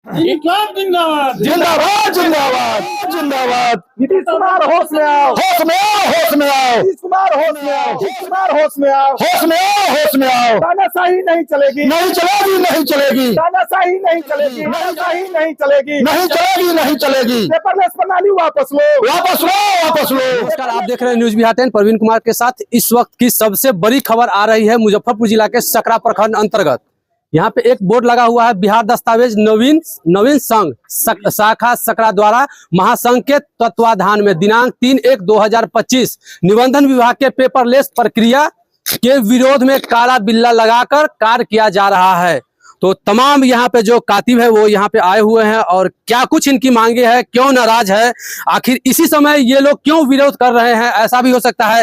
इंकलाब जिंदाबाद जिंदाबाद जिंदाबाद जिंदाबाद। नीतीश कुमार होश में आओ, होश में आओ, होश में आओ, नीतीश कुमार होश में आओ, नीतीश कुमार होश में आओ। होश में आओ, होश में आओ। तानाशाही नहीं चलेगी, नहीं चलेगी, नहीं चलेगी, तानाशाही नहीं चलेगी, तानाशाही नहीं चलेगी, नहीं चलेगी, नहीं चलेगी। पेपरलेस प्रणाली वापस लो, वापस लो, वापस लो। नमस्कार, आप देख रहे हैं न्यूज बिहार 10। प्रवीण कुमार के साथ इस वक्त की सबसे बड़ी खबर आ रही है मुजफ्फरपुर जिला के सकरा प्रखंड अंतर्गत। यहाँ पे एक बोर्ड लगा हुआ है, बिहार दस्तावेज नवीन संघ शाखा सकरा द्वारा महासंघ के तत्वाधान में दिनांक 3/1/2025 निबंधन विभाग के पेपरलेस प्रक्रिया के विरोध में काला बिल्ला लगाकर कार्य किया जा रहा है। तो तमाम यहाँ पे जो कातिब है वो यहाँ पे आए हुए हैं और क्या कुछ इनकी मांगे है, क्यों नाराज है, आखिर इसी समय ये लोग क्यों विरोध कर रहे हैं, ऐसा भी हो सकता है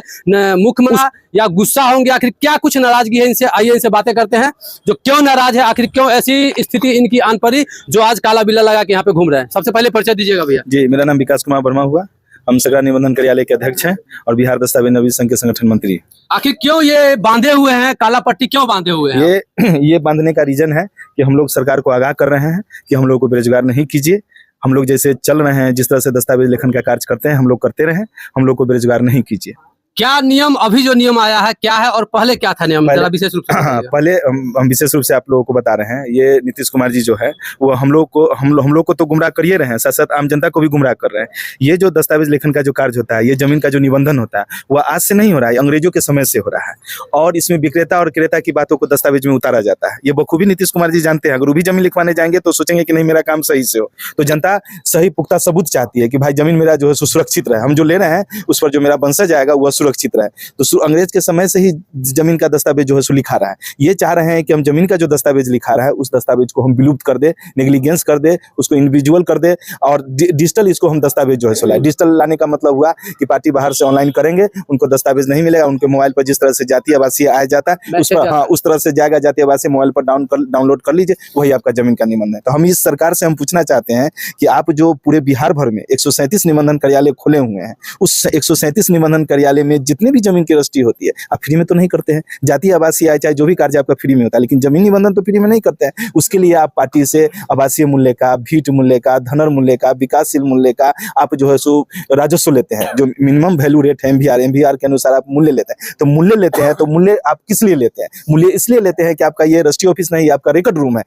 मुख्यमंत्री या गुस्सा होंगे, आखिर क्या कुछ नाराजगी है इनसे। आइए इनसे बातें करते हैं जो क्यों नाराज है, आखिर क्यों ऐसी स्थिति इनकी आन पड़ी जो आज काला बिल्ला लगा के यहाँ पे घूम रहे हैं। सबसे पहले परिचय दीजिएगा भैया। जी, मेरा नाम विकास कुमार वर्मा हुआ। हम सकरा निबंधन कार्यालय के अध्यक्ष हैं और बिहार दस्तावेज नवीन संघ के संगठन मंत्री। आखिर क्यों ये बांधे हुए हैं, काला पट्टी क्यों बांधे हुए हैं? ये बांधने का रीजन है कि हम लोग सरकार को आगाह कर रहे हैं कि हम लोग को बेरोजगार नहीं कीजिए। हम लोग जैसे चल रहे हैं, जिस तरह से दस्तावेज लेखन का कार्य करते हैं, हम लोग करते रहे। हम लोग को बेरोजगार नहीं कीजिए। क्या नियम, अभी जो नियम आया है क्या है और पहले क्या था नियम, जरा विशेष रूप से बताइए। पहले हम विशेष रूप से आप लोगों को बता रहे हैं, ये नीतीश कुमार जी जो है वो हम लोग को तो गुमराह करिए रहे हैं, साथ साथ आम जनता को भी गुमराह कर रहे हैं। ये जो दस्तावेज लेखन का जो कार्य होता है, ये जमीन का जो निबंधन होता है, वह आज से नहीं हो रहा है, अंग्रेजों के समय से हो रहा है। और इसमें विक्रेता और क्रेता की बातों को दस्तावेज में उतारा जाता है। ये बखूबी नीतीश कुमार जी जानते हैं। अगर वो भी जमीन लिखवाने जाएंगे तो सोचेंगे कि नहीं, मेरा काम सही से हो। तो जनता सही पुख्ता सबूत चाहती है कि भाई जमीन मेरा जो है सुरक्षित रहे, हम जो ले रहे हैं उस पर जो मेरा वंशज आएगा वह सुरक्षित रहे। तो अंग्रेज के समय से ही जमीन का दस्तावेज जो है सो लिखा रहा है। ये चाह रहे हैं कि हम जमीन का जो दस्तावेज लिखा रहा है उस दस्तावेज को हम विलुप्त कर दे, नेग्लिजेंस कर दे, उसको इंडिविजुअल कर दे और डिजिटल इसको हम दस्तावेज जो है सो लाए। डिजिटल लाने का मतलब हुआ कि पार्टी बाहर से ऑनलाइन करेंगे, उनको दस्तावेज नहीं मिलेगा। उनके मोबाइल पर जिस तरह से जातीय आवासीय आया जाता है उस पर उस तरह से जाएगा जातीय आवासीय, मोबाइल पर डाउनलोड कर लीजिए, वही आपका जमीन का निबंधन है। तो हम इस सरकार से हम पूछना चाहते हैं कि आप जो पूरे बिहार भर में 137 निबंधन कार्यालय खोले हुए हैं, उस 137 निबंधन कार्यालय में जितने भी जमीन की रजिस्ट्री होती है आप फ्री में तो नहीं करते हैं। जातीय आवासीय आय चाहे जो भी कार्य आपका फ्री में होता है, लेकिन जमीन निबंधन तो फ्री में नहीं करते हैं। उसके लिए आप पार्टी से आवासीय मूल्य का, भीट मूल्य का, धनर मूल्य का, विकासशील मूल्य का आप जो है सो राजस्व लेते हैं, जो मिनिमम वैल्यू रेट है एमवीआर के अनुसार आप मूल्य लेते हैं। तो मूल्य लेते हैं तो मूल्य आप किस लिए लेते हैं? मूल्य इसलिए लेते हैं कि आपका ये रजिस्ट्री ऑफिस नहीं, आपका रिकॉर्ड रूम है।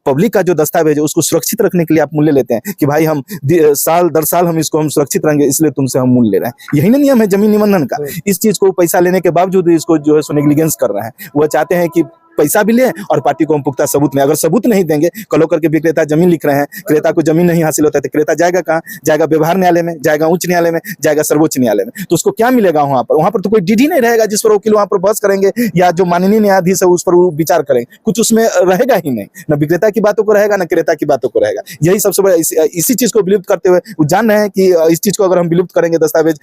पब्लिक का जो दस्तावेज है उसको सुरक्षित रखने के लिए आप मूल्य लेते हैं कि भाई हम साल दर साल हम इसको हम सुरक्षित रहेंगे, इसलिए तुमसे हम मूल्य ले रहे हैं। यही ना नियम है जमीन निबंधन का। इस चीज को पैसा लेने के बावजूद इसको जो है सो नेग्लिजेंस कर रहे हैं। वो चाहते हैं कि पैसा भी ले और पार्टी को हम पुख्ता सबूत में, अगर सबूत नहीं देंगे, कल होकर के विक्रेता जमीन लिख रहे हैं, क्रेता को जमीन नहीं हासिल होता है तो क्रेता जाएगा कहाँ? जाएगा व्यवहार न्यायालय में, जाएगा उच्च न्यायालय में, जाएगा सर्वोच्च न्यायालय में। तो उसको क्या मिलेगा वहां पर? वहां पर तो कोई डीडी नहीं रहेगा जिस पर वकील वहां पर बहस करेंगे या जो माननीय न्यायाधीश है उस पर वो विचार करेंगे। कुछ उसमें रहेगा ही नहीं, न विक्रेता की बातों को रहेगा न क्रेता की बातों को रहेगा। यही सबसे बड़ा इसी चीज को विलुप्त करते हुए वो जान रहे हैं कि इस चीज को अगर हम विलुप्त करेंगे, दस्तावेज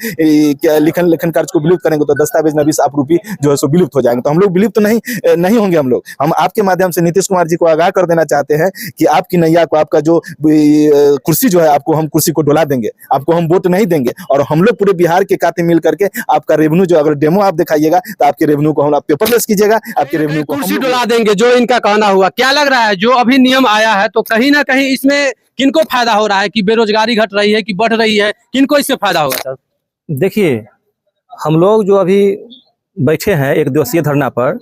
लेखन कार्य को विलुप्त करेंगे तो दस्तावेज नवीस आपरूपी जो है सो विलुप्त हो जाएंगे। तो हम लोग विलुप्त नहीं होंगे। हम आपके माध्यम से नीतीश कुमार जी को आगाह कर देना चाहते हैं कि आपकी नैया को, आपका जो कुर्सी जो है, आपको हम कुर्सी को डुला देंगे, आपको हम वोट नहीं देंगे। और हम लोग पूरे बिहार के कातिब मिल करके आपका रेवेन्यू जो, अगर डेमो आप दिखाइएगा तो आपके रेवेन्यू को हम पेपरलेस कीजिएगा, आपके रेवेन्यू को कुर्सी डुला देंगे, जो इनका कहना हुआ। क्या लग रहा है जो अभी नियम आया है तो कहीं ना कहीं इसमें किनको फायदा हो रहा है, कि बेरोजगारी घट रही है कि बढ़ रही है, किनको इससे फायदा होगा सर? देखिए, हम लोग जो अभी बैठे हैं एक दिवसीय धरना पर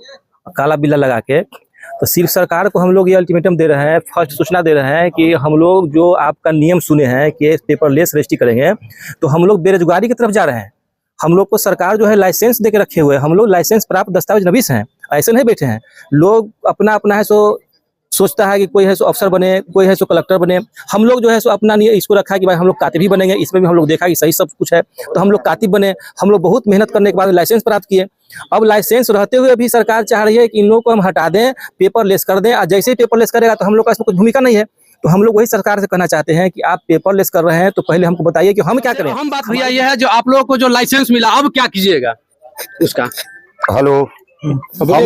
काला बिल्ला लगा के, तो सिर्फ सरकार को हम लोग ये अल्टीमेटम दे रहे हैं, फर्स्ट सूचना दे रहे हैं कि हम लोग जो आपका नियम सुने हैं कि पेपरलेस रजिस्ट्री करेंगे तो हम लोग बेरोजगारी की तरफ जा रहे हैं। हम लोग को सरकार जो है लाइसेंस दे के रखे हुए हैं, हम लोग लाइसेंस प्राप्त दस्तावेज नवीस हैं, ऐसे नहीं बैठे हैं। लोग अपना अपना है सो सोचता है कि कोई है सो अफसर बने, कोई है सो कलेक्टर बने। हम लोग जो है सो अपना नहीं इसको रखा है कि भाई हम लोग कातिब ही बनेंगे। इसमें भी हम लोग देखा कि सही सब कुछ है तो हम लोग कातिब बने। हम लोग बहुत मेहनत करने के बाद लाइसेंस प्राप्त किए। अब लाइसेंस रहते हुए भी सरकार चाह रही है कि इन लोगों को हम हटा दें, पेपरलेस कर दें। और जैसे ही पेपरलेस करेगा तो हम लोग का इसमें कुछ भूमिका नहीं है। तो हम लोग वही सरकार से कहना चाहते हैं कि आप पेपरलेस कर रहे हैं तो पहले हमको बताइए कि हम क्या करें। हम बात भैया ये है, जो आप लोगों को जो लाइसेंस मिला अब क्या कीजिएगा उसका? हेलो, हम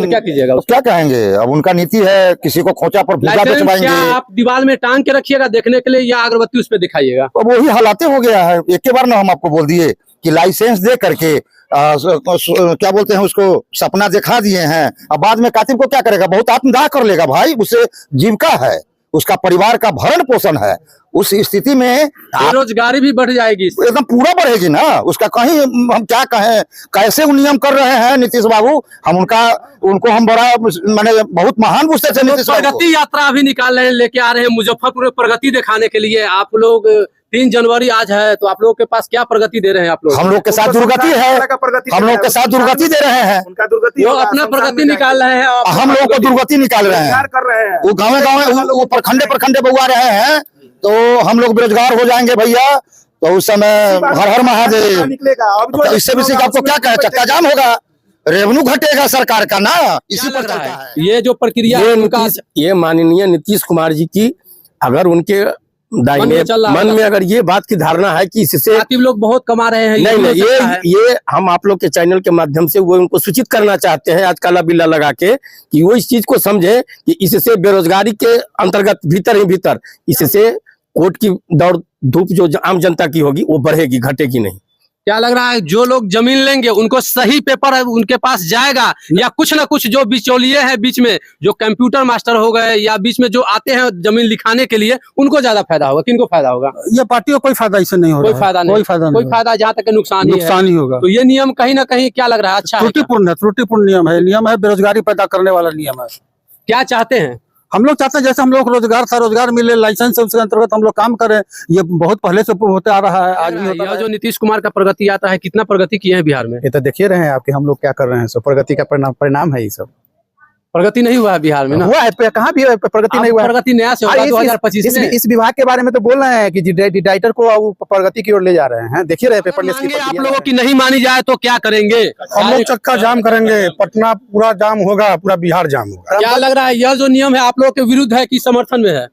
क्या कीजिएगा? तो क्या कहेंगे? अब उनका नीति है किसी को खोचा पर भूखा बेचवाएंगे। आप दीवार में टांग के रखिएगा देखने के लिए या अगरबत्ती उस पर दिखाइएगा? अब वही हालाते हो गया है। एक के बार ना हम आपको बोल दिए कि लाइसेंस दे करके क्या बोलते हैं उसको, सपना दिखा दिए हैं। अब बाद में कातिब को क्या करेगा? बहुत आत्मदाह कर लेगा भाई, उसे जीविका है, उसका परिवार का भरण पोषण है, उस स्थिति में आप बेरोजगारी भी बढ़ जाएगी इससे। एकदम पूरा बढ़ेगी ना उसका। कहीं हम क्या कहें, कैसे वो नियम कर रहे हैं नीतीश बाबू। हम उनको हम बड़ा माने बहुत महान पूछते थे नीतीश बाबू को। प्रगति यात्रा अभी निकाल रहे हैं, लेके आ रहे हैं मुजफ्फरपुर में प्रगति दिखाने के लिए। आप लोग 3 जनवरी आज है, तो आप लोगों के पास क्या प्रगति दे रहे हैं आप लोग? हम लोग के साथ दुर्गति है, हम लोग के साथ दुर्गति दे रहे हैं। उनका दुर्गति वो होगा, अपना संसार प्रगति में निकाल रहे हैं, हम लोग को दुर्गति निकाल रहे हैं, प्यार कर रहे हैं। वो गाँव वो प्रखंडे बउआ रहे हैं, तो हम लोग बेरोजगार हो जाएंगे भैया। तो उस समय हर हर महादेव निकलेगा। अब तो इससे भी आपको क्या कहे, चक्का जाम होगा, रेवेन्यू घटेगा सरकार का ना, इसी पर चलता है। ये जो प्रक्रिया है उनका ये माननीय नीतीश कुमार जी की, अगर उनके दाहिने मन में अगर ये बात की धारणा है कि इससे आप लोग बहुत कमा रहे हैं, नहीं ये हम आप लोग के चैनल के माध्यम से वो उनको सूचित करना चाहते हैं आज काला बिल्ला लगा के, कि वो इस चीज को समझे कि इससे बेरोजगारी के अंतर्गत भीतर ही भीतर इससे कोर्ट की दौड़ धूप जो आम जनता की होगी वो बढ़ेगी, घटेगी नहीं। क्या लग रहा है जो लोग जमीन लेंगे उनको सही पेपर उनके पास जाएगा, या कुछ ना कुछ जो बिचौलिए हैं बीच में, जो कंप्यूटर मास्टर हो गए या बीच में जो आते हैं जमीन लिखाने के लिए, उनको ज्यादा फायदा होगा? किनको फायदा होगा? ये पार्टी को कोई फायदा इससे नहीं हो रहा है। कोई फायदा नहीं, कोई फायदा जहाँ तक नुकसान ही होगा। तो ये नियम कहीं ना कहीं क्या लग रहा है अच्छा है? त्रुटिपूर्ण नियम है, बेरोजगारी पैदा करने वाला नियम है। क्या चाहते हैं? हम लोग चाहते हैं जैसे हम लोग रोजगार मिले, लाइसेंस है, उसके अंतर्गत हम लोग काम करें। ये बहुत पहले से होते आ रहा है, आज भी होता है। जो नीतीश कुमार का प्रगति आता है, कितना प्रगति किए हैं बिहार में? ये तो देखिए रहे हैं आपके हम लोग क्या कर रहे हैं, सब प्रगति का परिणाम है। ये सब प्रगति नहीं हुआ है बिहार में ना? हुआ है, कहाँ भी प्रगति नहीं हुआ है। प्रगति नया से होगा 2025 में। इस विभाग के बारे में तो बोल रहे हैं कि डाइटर को प्रगति की ओर ले जा रहे हैं। देखिए रहे पेपर आप लोगों की नहीं मानी जाए तो क्या करेंगे? हम लोग चक्का जाम करेंगे, पटना पूरा जाम होगा, पूरा बिहार जाम होगा। क्या लग रहा है यह जो नियम है आप लोगों के विरुद्ध है कि समर्थन में है?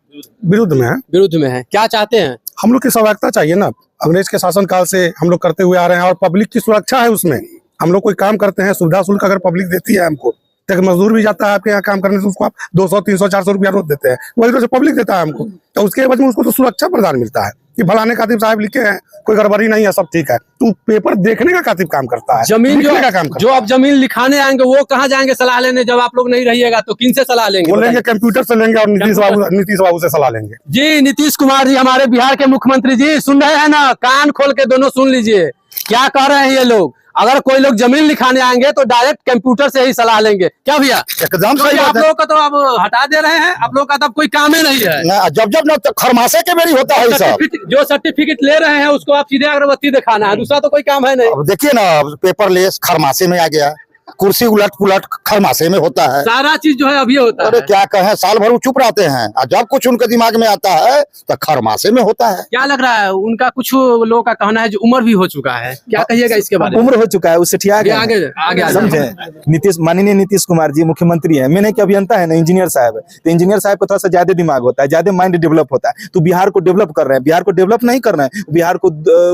विरुद्ध में है। विरुद्ध में है। क्या चाहते हैं? हम लोग की स्वायत्ता चाहिए ना, अंग्रेज के शासन काल से हम लोग करते हुए आ रहे हैं, और पब्लिक की सुरक्षा है उसमें। हम लोग कोई काम करते हैं, सुविधा शुल्क अगर पब्लिक देती है हमको, तक मजदूर भी जाता है आपके यहाँ काम करने से, उसको आप 200, 300, 400 रुपया रोज देते हैं, वही तो पब्लिक देता है हमको। तो उसके एवज में उसको तो सुरक्षा प्रदान मिलता है कि फलाने कातिब साहब लिखे हैं, कोई गड़बड़ी नहीं है, सब ठीक है। तो पेपर देखने का कातिब काम करता है, जमीन का काम जो अब जमीन लिखाने आएंगे वो कहाँ जाएंगे सलाह लेने? जब आप लोग नहीं रहिएगा तो किन से सलाह लेंगे? वो लेंगे कंप्यूटर से लेंगे, और नीतीश बाबू से सलाह लेंगे। जी, नीतीश कुमार जी हमारे बिहार के मुख्यमंत्री जी, सुन रहे हैं ना? कान खोल के दोनों सुन लीजिए क्या कह रहे हैं ये लोग। अगर कोई लोग जमीन लिखाने आएंगे तो डायरेक्ट कंप्यूटर से ही सलाह लेंगे। क्या भैया? एकदम सही आप बात है। लोगों का तो अब हटा दे रहे हैं, आप लोगों का तब कोई काम ही नहीं है ना, जब ना तो खरमासे के मेरी होता है सब। जो सर्टिफिकेट ले रहे हैं उसको आप सीधे अगरबत्ती दिखाना है, दूसरा तो कोई काम है नहीं। अब देखिए ना, पेपर लेस खरमासे में आ गया, कुर्सी उलट पुलट खरमासे में होता है। सारा चीज जो है अभी होता अरे है। क्या कहें, साल भर वो चुप रहते हैं, और जब कुछ उनके दिमाग में आता है तो खरमासे में होता है। क्या लग रहा है? उनका कुछ लोगों का कहना है जो उम्र भी हो चुका है, क्या कहिएगा इसके बारे में? उम्र हो चुका है, उससे ठिया गया है। आगे समझे? माननीय नीतीश कुमार जी मुख्यमंत्री है, मैंने क्या अभियंता है ना, इंजीनियर साहब है, तो इंजीनियर साहब को थोड़ा सा ज्यादा दिमाग होता है, ज्यादा माइंड डेवलप होता है। तो बिहार को डेवलप कर रहे हैं, बिहार को डेवलप नहीं करना है, बिहार को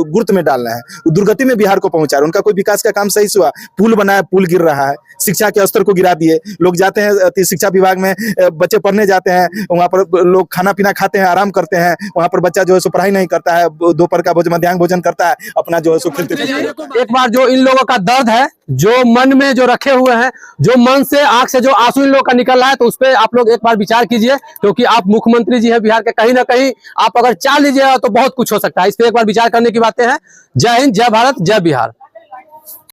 गुर्त में डालना है, दुर्गति में बिहार को पहुंचा रहे हैं। उनका कोई विकास का काम सही से हुआ? पुल बनाया, पुल गिर रहा है, शिक्षा के स्तर को गिरा दिए। लोग जाते हैं शिक्षा विभाग में, बच्चे पढ़ने जाते हैं, वहाँ पर लोग खाना पीना खाते हैं, आराम करते हैं, वहाँ पर बच्चा जो है सो पढ़ाई नहीं करता है, दोपहर का भोजन, मध्याह्न भोजन करता है, अपना जो है सो खेलते फिरते। एक बार जो इन लोगों का दर्द है, जो मन में जो रखे हुए हैं, जो मन से आंख से जो आंसू इन लोगों का निकल रहा है, तो उस पर आप लोग एक बार विचार कीजिए, क्योंकि आप मुख्यमंत्री जी हैं बिहार के, कहीं ना कहीं आप अगर चाह लीजिएगा तो बहुत कुछ हो सकता है। इस पर एक बार विचार करने की बातें हैं। जय हिंद, जय भारत, जय बिहार।